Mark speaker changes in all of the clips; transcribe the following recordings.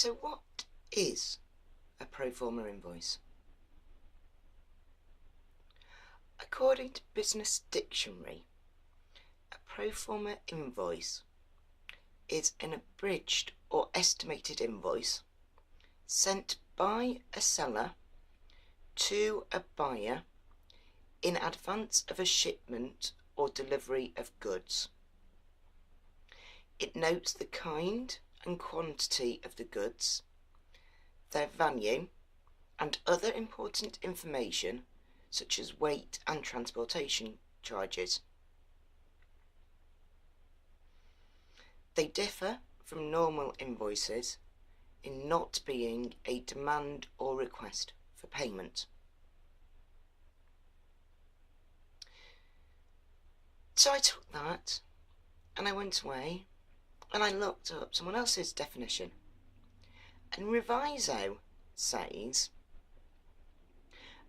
Speaker 1: So what is a Proforma invoice? According to Business Dictionary, a Proforma invoice is an abridged or estimated invoice sent by a seller to a buyer in advance of a shipment or delivery of goods. It notes the kind and quantity of the goods, their value, and other important information such as weight and transportation charges. They differ from normal invoices in not being a demand or request for payment. So I took that and I went away and I looked up someone else's definition. And Reviso says,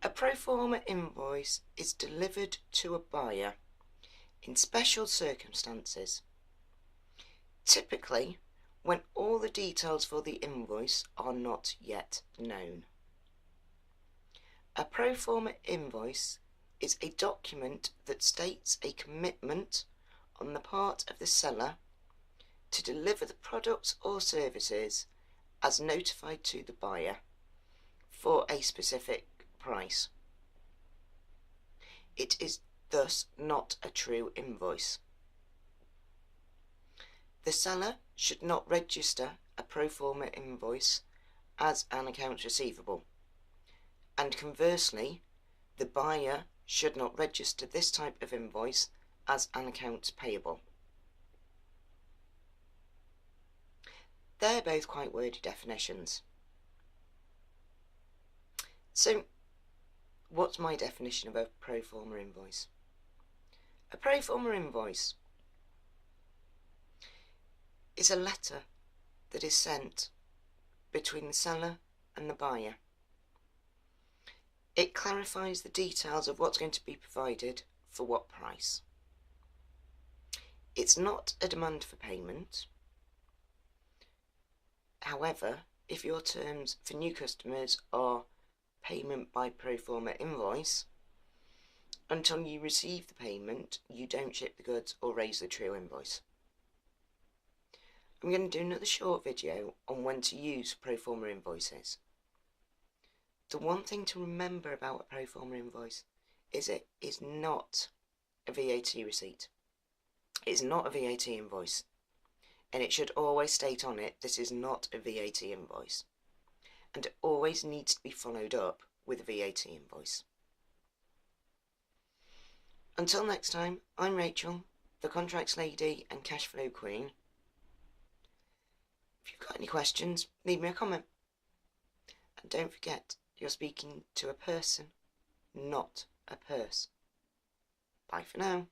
Speaker 1: a Proforma invoice is delivered to a buyer in special circumstances, typically when all the details for the invoice are not yet known. A Proforma invoice is a document that states a commitment on the part of the seller to deliver the products or services as notified to the buyer for a specific price. It is thus not a true invoice. The seller should not register a Proforma invoice as an accounts receivable, and conversely, the buyer should not register this type of invoice as an accounts payable. They're both quite wordy definitions. So, what's my definition of a Proforma invoice? A Proforma invoice is a letter that is sent between the seller and the buyer. It clarifies the details of what's going to be provided for what price. It's not a demand for payment. However, if your terms for new customers are payment by Proforma invoice, until you receive the payment, you don't ship the goods or raise the true invoice. I'm going to do another short video on when to use Proforma invoices. The one thing to remember about a Proforma invoice is it is not a VAT receipt. It is not a VAT invoice. And it should always state on it, this is not a VAT invoice. And it always needs to be followed up with a VAT invoice. Until next time, I'm Rachel, the Contracts Lady and Cash Flow Queen. If you've got any questions, leave me a comment. And don't forget, you're speaking to a person, not a purse. Bye for now.